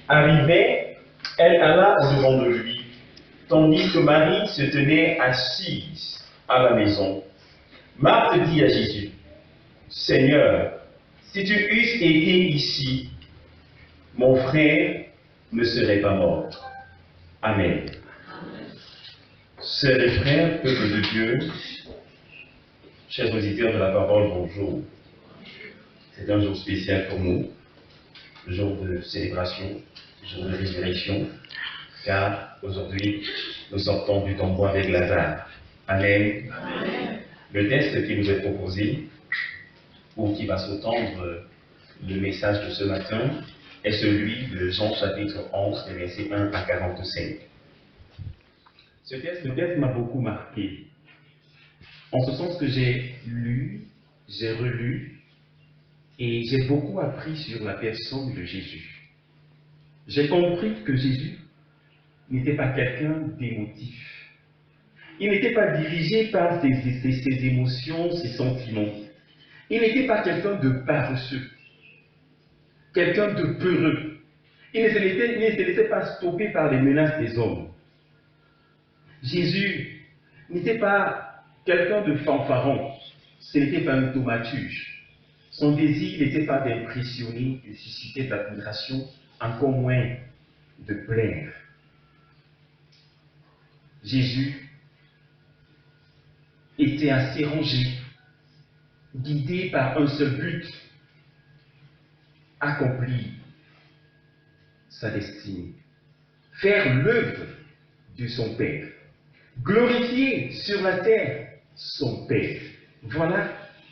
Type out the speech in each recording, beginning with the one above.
Arrivée, elle alla au-devant de lui, tandis que Marie se tenait assise à la maison. Marthe dit à Jésus, « Seigneur, si tu eusses été ici, mon frère ne serait pas mort. » Amen. Sœurs et frères, peuple de Dieu, chers auditeurs de la parole, bonjour. C'est un jour spécial pour nous, jour de célébration, jour de résurrection, car aujourd'hui, nous sortons du tombeau avec Lazare. Amen. Amen. Le texte qui nous est proposé, ou qui va sous-tendre le message de ce matin, est celui de Jean chapitre 11, versets 1 à 45. Ce texte m'a beaucoup marqué, en ce sens que j'ai lu, j'ai relu, et j'ai beaucoup appris sur la personne de Jésus. J'ai compris que Jésus n'était pas quelqu'un d'émotif. Il n'était pas dirigé par ses émotions, ses sentiments. Il n'était pas quelqu'un de paresseux, quelqu'un de peureux. Il ne se laissait pas stopper par les menaces des hommes. Jésus n'était pas quelqu'un de fanfaron, ce n'était pas un thaumaturge. Son désir n'était pas d'impressionner, de susciter de l'admiration, encore moins de plaire. Jésus était assez rangé, guidé par un seul but, accomplir sa destinée, faire l'œuvre de son Père, glorifier sur la terre son Père. Voilà,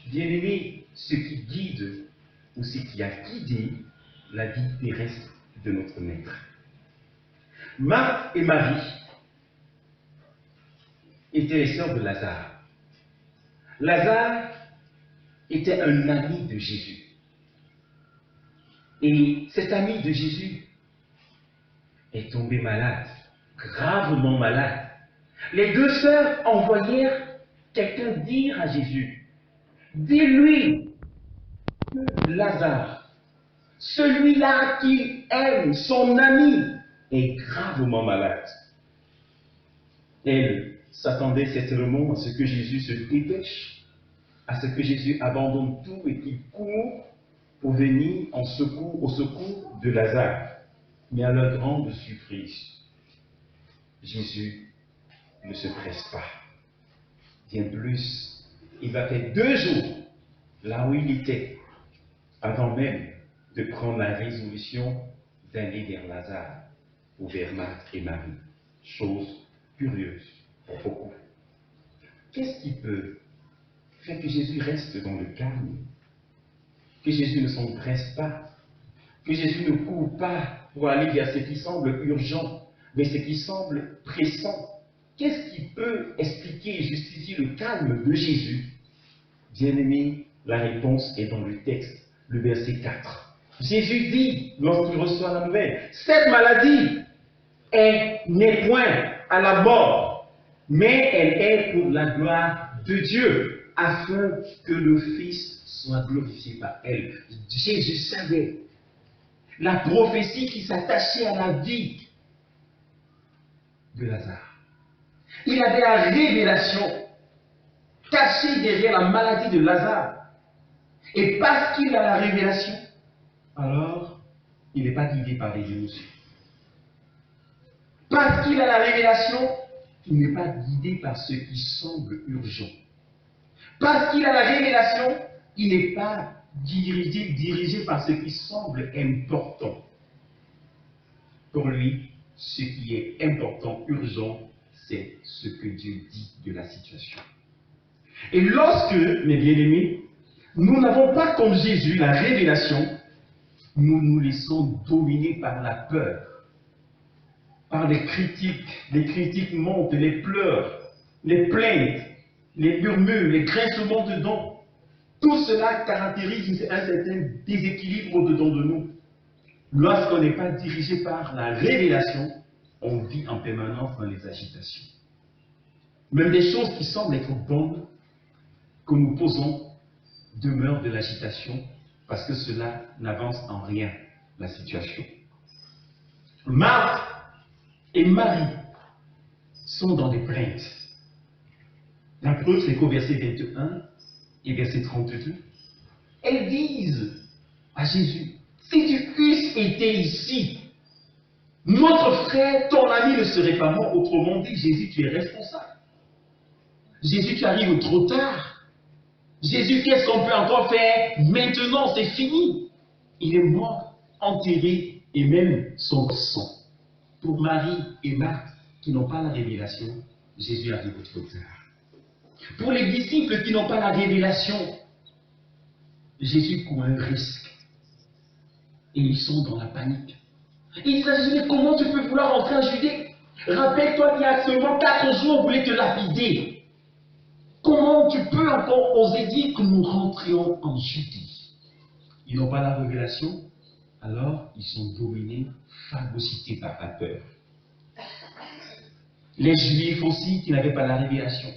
bien-aimés, ce qui guide ou ce qui a guidé la vie terrestre de notre Maître. Marthe et Marie étaient les sœurs de Lazare. Lazare était un ami de Jésus. Et cet ami de Jésus est tombé malade, gravement malade. Les deux sœurs envoyèrent quelqu'un dire à Jésus, « Dis-lui que Lazare, celui-là qu'il aime, son ami, est gravement malade. » Elle s'attendait certainement à ce que Jésus se dépêche, à ce que Jésus abandonne tout et qu'il court pour venir au secours de Lazare. Mais à leur grande surprise, Jésus ne se presse pas. Bien plus, il va faire 2 jours là où il était, avant même de prendre la résolution d'aller vers Lazare ou vers Marthe et Marie. Chose curieuse pour beaucoup. Qu'est-ce qui peut faire que Jésus reste dans le calme? Que Jésus ne s'empresse pas? Que Jésus ne court pas pour aller vers ce qui semble urgent, vers ce qui semble pressant? Qu'est-ce qui peut expliquer et justifier le calme de Jésus? Bien-aimé, la réponse est dans le texte, le verset 4. Jésus dit, lorsqu'il reçoit la nouvelle, cette maladie n'est point à la mort, mais elle est pour la gloire de Dieu, afin que le Fils soit glorifié par elle. Jésus savait la prophétie qui s'attachait à la vie de Lazare. Il avait la révélation cachée derrière la maladie de Lazare. Et parce qu'il a la révélation, alors il n'est pas guidé par les émotions. Parce qu'il a la révélation, il n'est pas guidé par ce qui semble urgent. Parce qu'il a la révélation, il n'est pas dirigé par ce qui semble important. Pour lui, ce qui est important, urgent, c'est ce que Dieu dit de la situation. Et lorsque, mes bien-aimés, nous n'avons pas comme Jésus la révélation, nous nous laissons dominer par la peur, par les critiques montent, les pleurs, les plaintes, les murmures, les grincements de dents. Tout cela caractérise un certain déséquilibre au-dedans de nous. Lorsqu'on n'est pas dirigé par la révélation, on vit en permanence dans les agitations. Même des choses qui semblent être bonnes, que nous posons, demeurent de l'agitation, parce que cela n'avance en rien la situation. Marthe et Marie sont dans des plaintes. La preuve, c'est qu'au verset 21 et verset 32, elles disent à Jésus, si tu eusses été ici, notre frère, ton ami ne serait pas mort. Autrement dit, Jésus, tu es responsable. Jésus, tu arrives trop tard. Jésus, qu'est-ce qu'on peut encore faire? Maintenant, c'est fini. Il est mort, enterré, et même son sang. Pour Marie et Marthe, qui n'ont pas la révélation, Jésus arrive trop tard. Pour les disciples qui n'ont pas la révélation, Jésus court un risque. Et ils sont dans la panique. Ils disent à Jésus, mais comment tu peux vouloir rentrer en Judée? Rappelle-toi qu'il y a seulement 4 jours, on voulait te lapider. Comment tu peux encore oser dire que nous rentrions en Judée? Ils n'ont pas la révélation, alors ils sont dominés, phagocytés par la peur. Les Juifs aussi qui n'avaient pas la révélation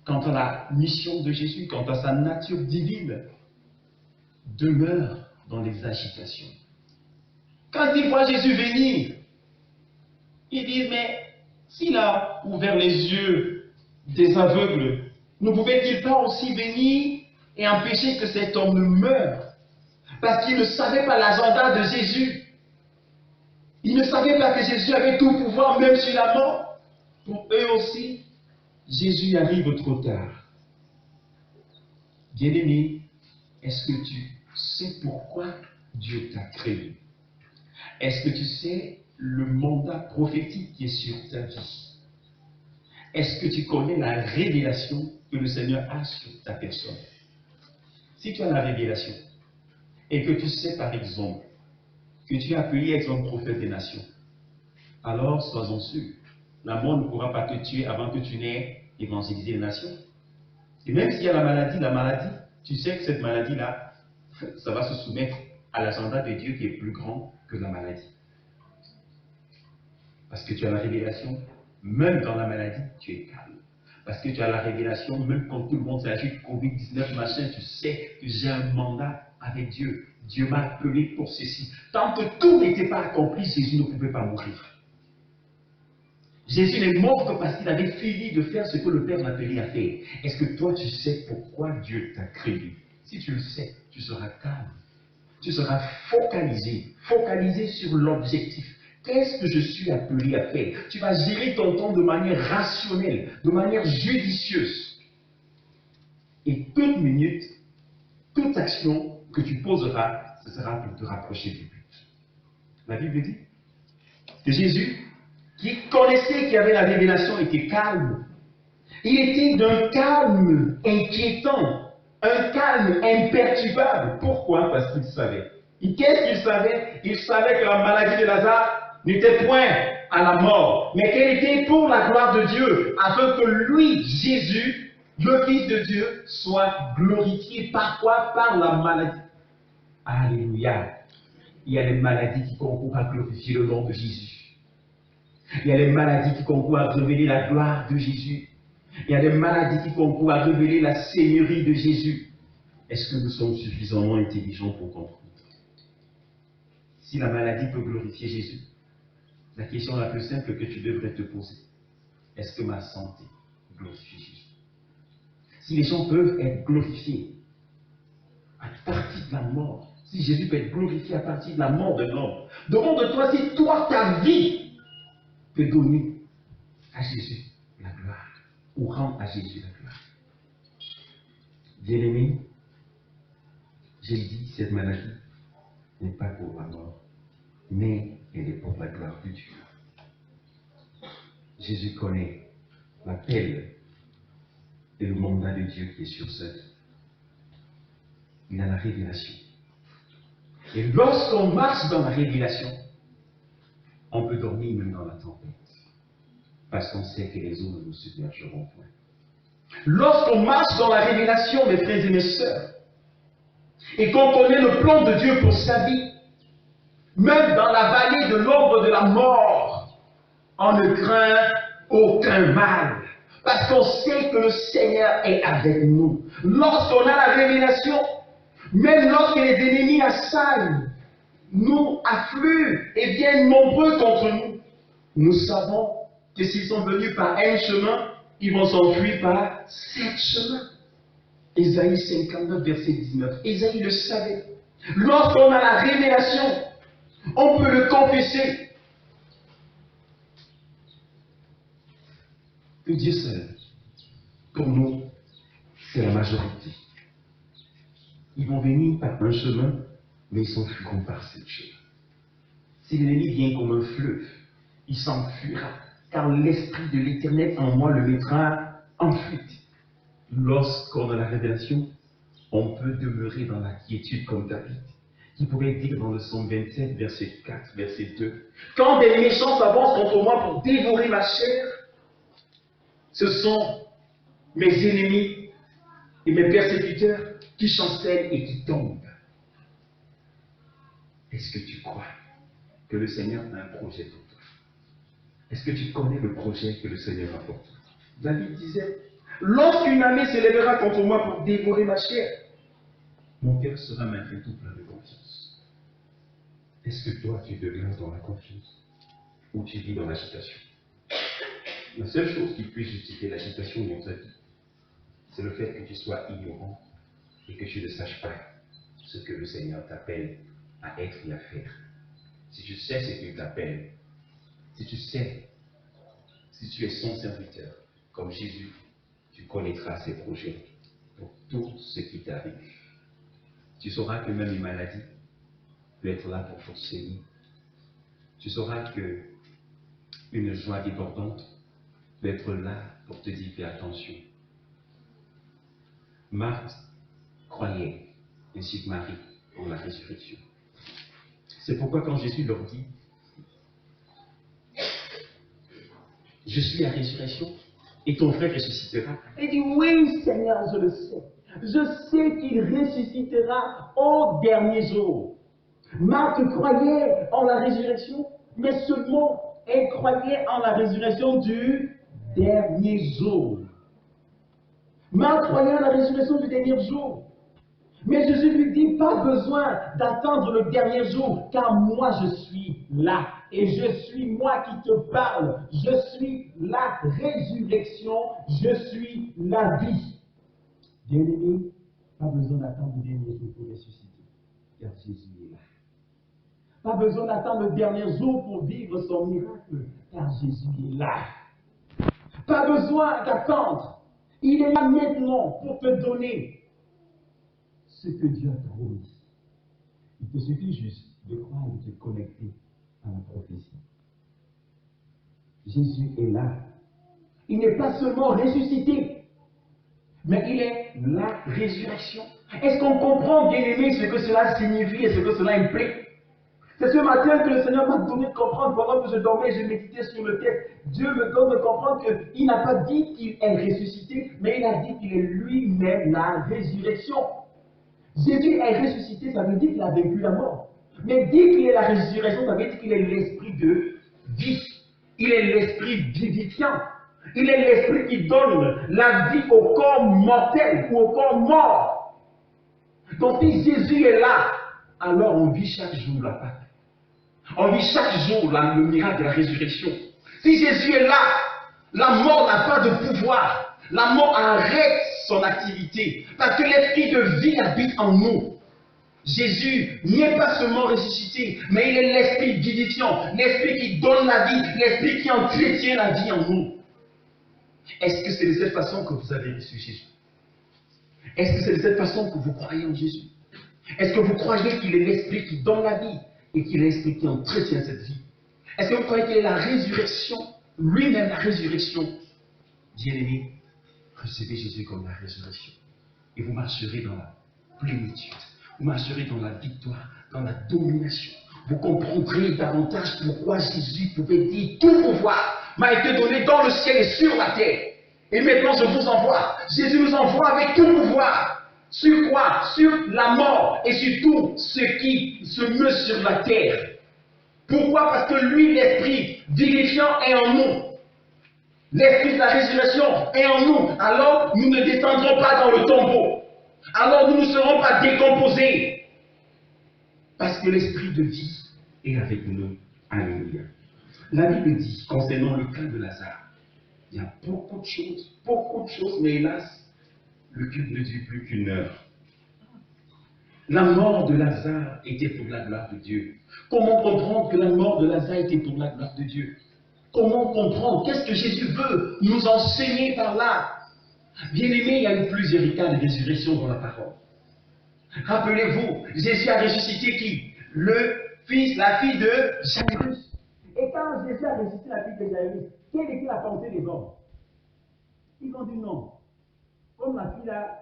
quant à la mission de Jésus, quant à sa nature divine, demeurent dans les agitations. Quand ils voient Jésus venir, ils disent, mais s'il a ouvert les yeux des aveugles, ne pouvait-il pas aussi venir et empêcher que cet homme ne meure? Parce qu'ils ne savaient pas l'agenda de Jésus. Ils ne savaient pas que Jésus avait tout pouvoir, même sur la mort. Pour eux aussi, Jésus arrive trop tard. Bien-aimé, est-ce que tu sais pourquoi Dieu t'a créé? Est-ce que tu sais le mandat prophétique qui est sur ta vie? Est-ce que tu connais la révélation que le Seigneur a sur ta personne? Si tu as la révélation et que tu sais par exemple que tu es appelé à être un prophète des nations, alors sois-en sûr, la mort ne pourra pas te tuer avant que tu n'aies évangélisé les nations. Et même s'il y a la maladie, tu sais que cette maladie-là, ça va se soumettre à l'agenda de Dieu qui est plus grand que la maladie. Parce que tu as la révélation, même dans la maladie, tu es calme. Parce que tu as la révélation, même quand tout le monde s'agit, Covid-19, machin, tu sais que j'ai un mandat avec Dieu. Dieu m'a appelé pour ceci. Tant que tout n'était pas accompli, Jésus ne pouvait pas mourir. Jésus n'est mort que parce qu'il avait fini de faire ce que le Père l'a appelé à faire. Est-ce que toi, tu sais pourquoi Dieu t'a créé? Si tu le sais, tu seras calme. Tu seras focalisé sur l'objectif. Qu'est-ce que je suis appelé à faire? Tu vas gérer ton temps de manière rationnelle, de manière judicieuse. Et toute minute, toute action que tu poseras, ce sera pour te rapprocher du but. La Bible dit que Jésus, qui connaissait qu'il y avait la révélation, était calme. Il était d'un calme inquiétant, un calme imperturbable. Pourquoi? Parce qu'il savait. Et qu'est-ce qu'il savait? Il savait que la maladie de Lazare n'était point à la mort, mais qu'elle était pour la gloire de Dieu, afin que lui, Jésus, le Fils de Dieu, soit glorifié. Par quoi? Par la maladie. Alléluia. Il y a des maladies qui concourent à glorifier le nom de Jésus. Il y a des maladies qui concourent à révéler la gloire de Jésus. Il y a des maladies qui concourent à révéler la seigneurie de Jésus. Est-ce que nous sommes suffisamment intelligents pour comprendre? Si la maladie peut glorifier Jésus, la question la plus simple que tu devrais te poser, est-ce que ma santé glorifie Jésus? Si les gens peuvent être glorifiés à partir de la mort, si Jésus peut être glorifié à partir de la mort de l'homme, demande-toi si toi, ta vie peut donner à Jésus la gloire, ou rendre à Jésus la gloire. Bien-aimé, j'ai dit, cette maladie n'est pas pour la mort, mais elle est pour la gloire de Dieu. Jésus connaît l'appel et le mandat de Dieu qui est sur sa vie. Il a la révélation. Et lorsqu'on marche dans la révélation, on peut dormir même dans la tempête. Parce qu'on sait que les eaux ne nous submergeront point. Lorsqu'on marche dans la révélation, mes frères et mes sœurs, et qu'on connaît le plan de Dieu pour sa vie, même dans la vallée de l'ombre de la mort, on ne craint aucun mal. Parce qu'on sait que le Seigneur est avec nous. Lorsqu'on a la révélation, même lorsque les ennemis assaillent, nous affluent et viennent nombreux contre nous, nous savons que s'ils sont venus par un chemin, ils vont s'enfuir par 7 chemins. Ésaïe 59, verset 19. Ésaïe le savait. Lorsqu'on a la révélation, on peut le confesser. Que Dieu seul, pour nous, c'est la majorité. Ils vont venir par un chemin, mais ils s'enfuiront par 7 chemins. Si l'ennemi vient comme un fleuve, il s'enfuira, car l'Esprit de l'Éternel en moi le mettra en fuite. Lorsqu'on a la révélation, on peut demeurer dans la quiétude comme David, qui pouvait dire dans le psaume 27, verset 4, verset 2, « Quand des méchants s'avancent contre moi pour dévorer ma chair, ce sont mes ennemis et mes persécuteurs qui chancellent et qui tombent. » Est-ce que tu crois que le Seigneur a un projet pour toi? Est-ce que tu connais le projet que le Seigneur a pour toi? David disait, « Lorsqu'une armée se lèvera contre moi pour dévorer ma chair, mon cœur sera malgré tout plein de confiance. » Est-ce que toi, tu demeures dans la confiance ou tu vis dans l'agitation? La seule chose qui puisse justifier l'agitation dans ta vie, c'est le fait que tu sois ignorant et que tu ne saches pas ce que le Seigneur t'appelle à être et à faire. Si tu sais ce qu'il t'appelle, si tu sais, si tu es son serviteur, comme Jésus, tu connaîtras ses projets pour tout ce qui t'arrive. Tu sauras que même une maladie peut être là pour t'enseigner. Tu sauras que une joie débordante peut être là pour te dire fais attention. Marthe croyait, ainsi que Marie, en la résurrection. C'est pourquoi quand Jésus leur dit, je suis la résurrection et ton frère ressuscitera. Il dit, oui Seigneur, je le sais. Je sais qu'il ressuscitera au dernier jour. Marthe croyait en la résurrection, mais seulement elle croyait en la résurrection du dernier jour. Marthe croyait en la résurrection du dernier jour. Mais Jésus lui dit, pas besoin d'attendre le dernier jour, car moi je suis là. Et je suis moi qui te parle. Je suis la résurrection, je suis la vie. Bien-aimé, pas besoin d'attendre le dernier jour pour ressusciter, car Jésus est là. Pas besoin d'attendre le dernier jour pour vivre son miracle, car Jésus est là. Pas besoin d'attendre. Il est là maintenant pour te donner ce que Dieu a promis. Il te suffit juste de croire et de te connecter à la prophétie. Jésus est là. Il n'est pas seulement ressuscité, mais il est la résurrection. Est-ce qu'on comprend, bien aimé, ce que cela signifie et ce que cela implique? C'est ce matin que le Seigneur m'a donné de comprendre pendant que je dormais, je méditais sur le texte. Dieu me donne de comprendre qu'il n'a pas dit qu'il est ressuscité, mais il a dit qu'il est lui-même la résurrection. Jésus est ressuscité, ça veut dire qu'il a vaincu la mort. Mais dire qu'il est la résurrection, ça veut dire qu'il est l'esprit de vie. Il est l'esprit vivifiant. Il est l'esprit qui donne la vie au corps mortel ou au corps mort. Donc si Jésus est là, alors on vit chaque jour la Pâque. On vit chaque jour le miracle de la résurrection. Si Jésus est là, la mort n'a pas de pouvoir. La mort arrête son activité. Parce que l'esprit de vie habite en nous. Jésus n'est pas seulement ressuscité, mais il est l'esprit vivifiant, l'esprit qui donne la vie, l'esprit qui entretient la vie en nous. Est-ce que c'est de cette façon que vous avez reçu Jésus? Est-ce que c'est de cette façon que vous croyez en Jésus? Est-ce que vous croyez qu'il est l'esprit qui donne la vie et qu'il est l'esprit qui entretient cette vie? Est-ce que vous croyez qu'il est la résurrection, lui-même la résurrection? Bien-aimé, recevez Jésus comme la résurrection et vous marcherez dans la plénitude. Vous marcherez dans la victoire, dans la domination. Vous comprendrez davantage pourquoi Jésus pouvait dire tout pouvoir m'a été donné dans le ciel et sur la terre. Et maintenant je vous envoie. Jésus nous envoie avec tout pouvoir. Sur quoi? Sur la mort et sur tout ce qui se meut sur la terre. Pourquoi? Parce que lui, l'esprit vivifiant est en nous. L'esprit de la résurrection est en nous. Alors nous ne descendrons pas dans le tombeau. Alors nous ne serons pas décomposés. Parce que l'esprit de vie est avec nous. Alléluia. La Bible dit, concernant le cas de Lazare, il y a beaucoup de choses, mais hélas, le culte ne dure plus qu'une heure. La mort de Lazare était pour la gloire de Dieu. Comment comprendre que la mort de Lazare était pour la gloire de Dieu? Comment comprendre? Qu'est-ce que Jésus veut nous enseigner par là? Bien-aimés, il y a eu plusieurs cas de résurrection dans la parole. Rappelez-vous, Jésus a ressuscité qui? La fille de Jairus. Et quand Jésus a ressuscité la fille de Jairus, quelle était la pensée des hommes? Ils ont dit non. Comme la fille là,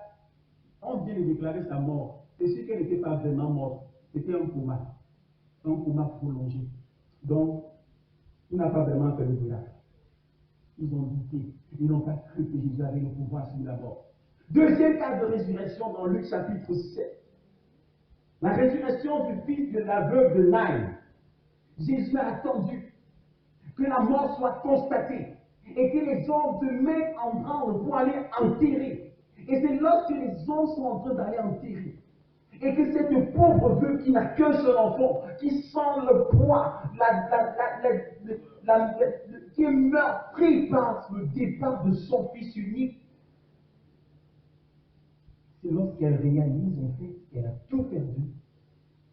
on vient de déclarer sa mort, c'est sûr qu'elle n'était pas vraiment morte. C'était un coma prolongé. Donc, il n'a pas vraiment fait le miracle. Ils ont douté. Ils n'ont pas cru que Jésus avait le pouvoir sur la mort. Deuxième cas de résurrection dans Luc chapitre 7. La résurrection du fils de la veuve de Naïm. Jésus a attendu que la mort soit constatée et que les hommes se mettent en branle pour aller enterrer. Et c'est lorsque les hommes sont en train d'aller enterrer et que cette pauvre veuve qui n'a qu'un seul enfant, qui sent le poids, qui est meurtrie par le départ de son fils unique, c'est lorsqu'elle réalise en fait qu'elle a tout perdu.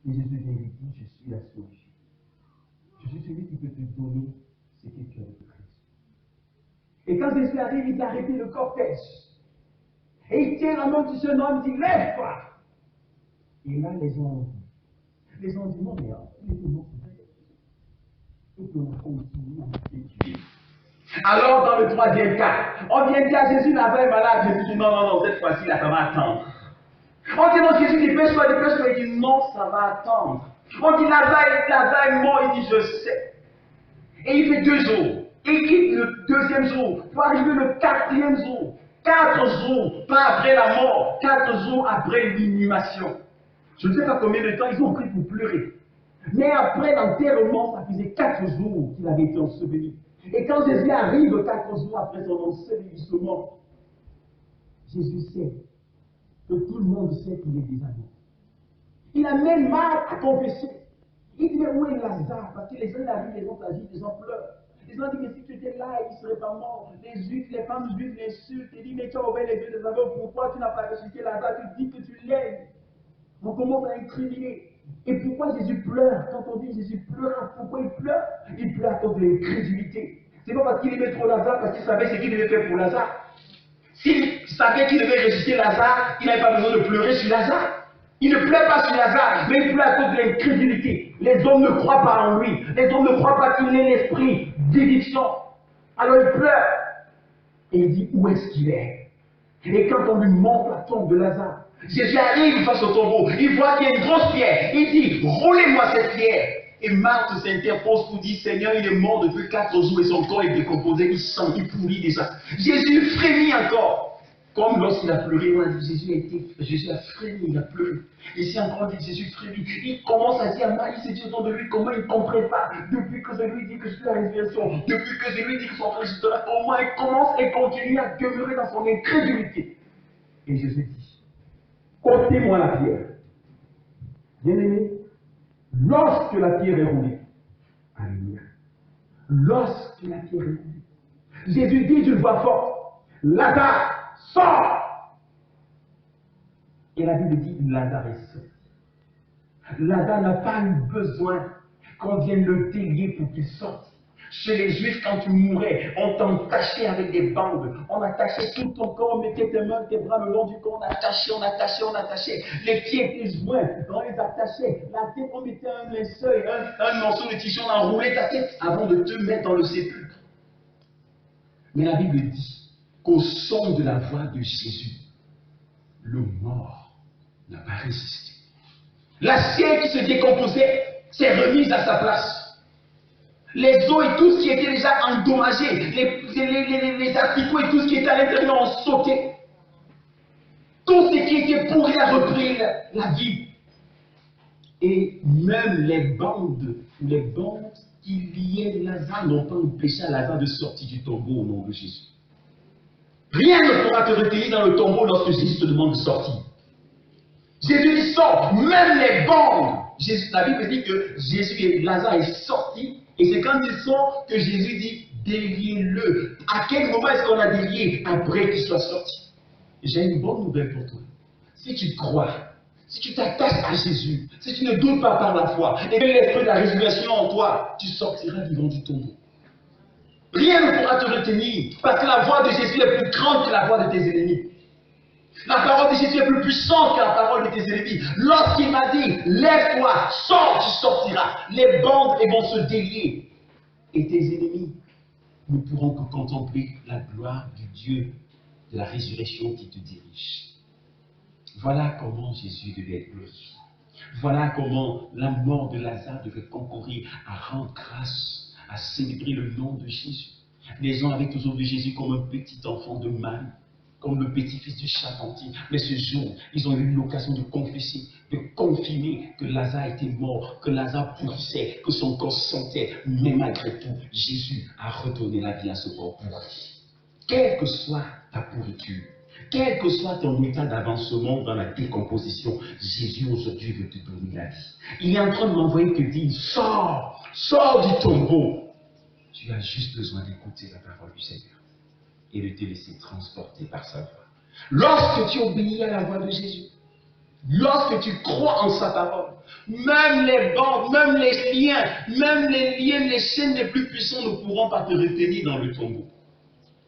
Et Jésus lui dit, je suis la solution. Je suis celui qui peut te donner ce que tu as de précieux. Et quand Jésus arrive, il a arrêté le cortège. Et il tient la main du jeune homme, il dit, lève-toi. Et là, les gens ont dit, non, mais il est mort. Et puis on continue à l'étudier. Alors, dans le troisième cas, on vient dire à Jésus, Lazare est malade. Jésus dit, non, cette fois-ci, là, ça va attendre. On dit, non, Jésus, dépêche-toi. Il dit, non, ça va attendre. On dit, Lazare est mort. Il dit, je sais. Et il fait 2 jours. Il quitte le 2e jour pour arriver le 4e jour. 4 jours, pas après la mort, 4 jours après l'inhumation. Je ne sais pas combien de temps ils ont pris pour pleurer. Mais après l'enterrement, ça faisait 4 jours qu'il avait été enseveli. Et quand Jésus arrive 4 jours après son ensevelissement, Jésus sait que tout le monde sait qu'il est déjà mort. Il a même mal à confesser. Il dit, mais où est Lazare? Parce que les gens arrivent, les gens s'agitent, les gens pleurent. Les gens disent, mais si tu étais là, il ne serait pas mort. Les Juifs, les femmes juives l'insultent. Ils disent, mais tu as obéi les dieux des aveugles, pourquoi tu n'as pas ressuscité Lazare? Tu dis que tu l'aimes. On commence à incriminer. Et pourquoi Jésus pleure? Quand on dit Jésus pleure, pourquoi il pleure? Il pleure à cause de l'incrédulité. C'est pas parce qu'il aimait trop Lazare, parce qu'il savait ce qu'il devait faire pour Lazare. S'il savait qu'il devait ressusciter Lazare, il n'avait pas besoin de pleurer sur Lazare. Il ne pleure pas sur Lazare, mais il pleure à cause de l'incrédulité. Les hommes ne croient pas en lui. Les hommes ne croient pas qu'il ait l'esprit d'édiction. Alors il pleure. Et il dit, où est-ce qu'il est? Et quand on lui montre la tombe de Lazare, Jésus arrive face au tombeau, il voit qu'il y a une grosse pierre, il dit, roulez-moi cette pierre. Et Marthe s'interpose pour dire, Seigneur, il est mort depuis 4 jours et son corps est décomposé, il sent, il pourrit déjà. Jésus frémit encore. Comme lorsqu'il a pleuré, on a dit, Jésus a frémi, il a pleuré. Ici encore, on dit, Jésus frémit. Il commence à dire, Marie se dit autour de lui, comment il ne comprend pas, depuis que je lui dis que je suis la résurrection, depuis que je lui dis que son frère est là, comment il commence et continue à demeurer dans son incrédulité. Et Jésus dit, ôtez-moi la pierre. Bien-aimé, lorsque la pierre est roulée, alléluia, lorsque la pierre est roulée, Jésus dit d'une voix forte, Lazare, sors! Et la Bible dit, Lazare est sorti. Lazare n'a pas eu besoin qu'on vienne le délier pour qu'il sorte. Chez les Juifs, quand tu mourais, on t'entachait avec des bandes. On attachait tout ton corps, on mettait tes mains, tes bras le long du corps, on attachait. Les pieds étaient joints, on les attachait. La tête, on mettait un linceul, un morceau de tissu, on enroulait ta tête avant de te mettre dans le sépulcre. Mais la Bible dit qu'au son de la voix de Jésus, le mort n'a pas résisté. L'acier qui se décomposait s'est remise à sa place. Les os et tout ce qui était déjà endommagé, les asticots et tout ce qui était à l'intérieur ont sauté. Tout ce qui était pourri a repris la vie. Et même les bandes qui liaient Lazare n'ont pas empêché à Lazare de sortir du tombeau au nom de Jésus. Rien ne pourra te retenir dans le tombeau lorsque Jésus te demande de sortir. Jésus dit sort, même les bandes la Bible dit que Jésus et Lazare est sorti, et c'est quand ils sont que Jésus dit déliez-le. À quel moment est-ce qu'on a délié? Après qu'il soit sorti. J'ai une bonne nouvelle pour toi. Si tu crois, si tu t'attaches à Jésus, si tu ne doutes pas par la foi, et que l'esprit de la résurrection en toi, tu sortiras vivant du tombeau. Rien ne pourra te retenir, parce que la voix de Jésus est plus grande que la voix de tes ennemis. La parole de Jésus est plus puissante que la parole de tes ennemis. Lorsqu'il m'a dit, lève-toi, sors, tu sortiras. Les bandes vont se délier. Et tes ennemis ne pourront que contempler la gloire du Dieu de la résurrection qui te dirige. Voilà comment Jésus devait être glorifié. Voilà comment la mort de Lazare devait concourir à rendre grâce, à célébrer le nom de Jésus. Les gens avaient toujours vu Jésus comme un petit enfant de mal, comme le petit-fils du charpentier. Mais ce jour, ils ont eu l'occasion de confesser, de confirmer que Lazare était mort, que Lazare pourrissait, que son corps sentait. Mais malgré tout, Jésus a redonné la vie à ce corps pourri. Quelle que soit ta pourriture, quel que soit ton état d'avancement dans la décomposition, Jésus aujourd'hui veut te donner la vie. Il est en train de m'envoyer te dire, sors, sors du tombeau. Tu as juste besoin d'écouter la parole du Seigneur et de te laisser transporter par sa voix. Lorsque tu obéis à la voix de Jésus, lorsque tu crois en sa parole, même les bandes, même les liens, les chaînes les plus puissants ne pourront pas te retenir dans le tombeau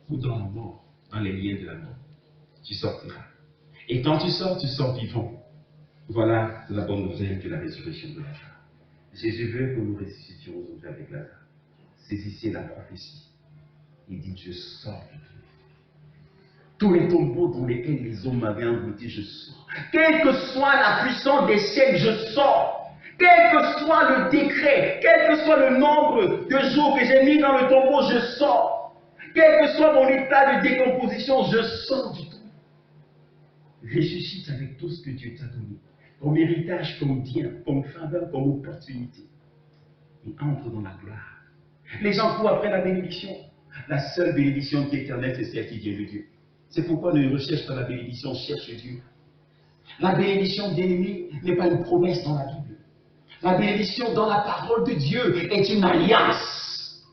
ou dans la mort, dans les liens de la mort. Tu sortiras. Et quand tu sors vivant. Voilà la bonne nouvelle de la résurrection de Lazare. Jésus veut que nous ressuscitions aujourd'hui avec Lazare. Saisissez la prophétie. Il dit, je sors du tombeau. Tous les tombeaux dans lesquels les hommes m'avaient englouti, je sors. Quelle que soit la puissance des siècles, je sors. Quel que soit le décret, quel que soit le nombre de jours que j'ai mis dans le tombeau, je sors. Quel que soit mon état de décomposition, je sors du tombeau. Ressuscite avec tout ce que Dieu t'a donné, comme héritage, comme bien, comme faveur, comme opportunité. Et entre dans la gloire. Les gens courent après la bénédiction. La seule bénédiction qui est éternelle, c'est celle qui vient de Dieu. C'est pourquoi ne recherche pas la bénédiction, cherche Dieu. La bénédiction, bien-aimé, n'est pas une promesse dans la Bible. La bénédiction dans la parole de Dieu est une alliance.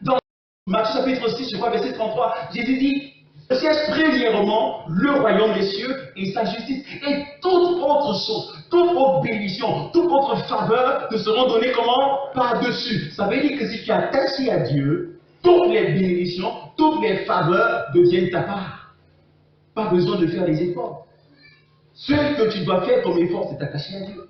Dans Matthieu chapitre 6, je crois, verset 33, Jésus dit, cherche premièrement le royaume des cieux et sa justice, et toute autre chose, toute autre bénédiction, toute autre faveur te seront données comment? Par-dessus. Ça veut dire que si tu es attaché à Dieu, toutes les bénédictions, toutes les faveurs deviennent ta part. Pas besoin de faire des efforts. Ce que tu dois faire comme effort, c'est t'attacher à Dieu.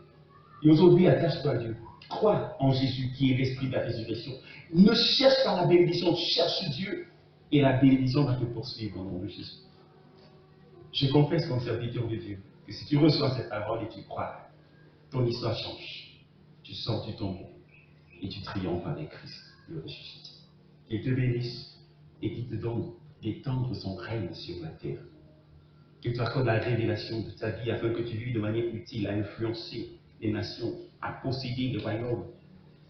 Et aujourd'hui, attache-toi à Dieu. Crois en Jésus qui est l'esprit de la résurrection. Ne cherche pas la bénédiction, cherche Dieu. Et la bénédiction va te poursuivre au nom de Jésus. Je confesse comme serviteur de Dieu que si tu reçois cette parole et tu crois, ton histoire change. Tu sors du tombeau et tu triomphes avec Christ, le ressuscité. Qu'il te bénisse et qu'il te donne d'étendre son règne sur la terre. Qu'il te accorde la révélation de ta vie afin que tu vives de manière utile à influencer les nations, à posséder le royaume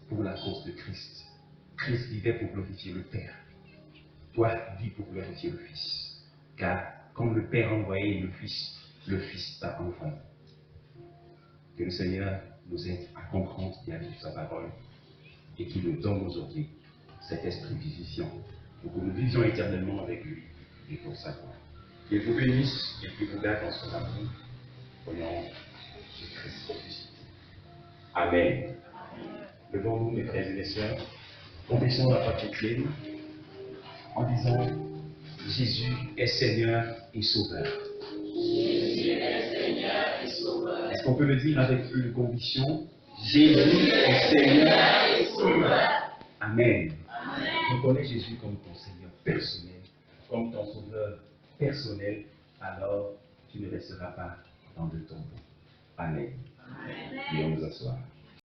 pour la cause de Christ. Christ vivait pour glorifier le Père. Toi, vis pour glorifier le Fils. Car comme le Père a envoyé le Fils t'a envoyé. Que le Seigneur nous aide à comprendre et à vivre sa parole et qu'il nous donne aujourd'hui cet esprit vivifiant pour que nous vivions éternellement avec lui et pour sa gloire. Qu'il vous bénisse et qu'il vous garde dans son amour au nom de Christ ressuscité. Amen. Levons-nous, mes frères et mes sœurs, confessons la foi chrétienne en disant Jésus est Seigneur et Sauveur. Jésus est Seigneur et Sauveur. Est-ce qu'on peut le dire avec une conviction? Jésus est Seigneur et Sauveur. Amen. Reconnais Jésus comme ton Seigneur personnel, comme ton Sauveur personnel, alors tu ne resteras pas dans le tombeau. Amen. Et on nous assoit.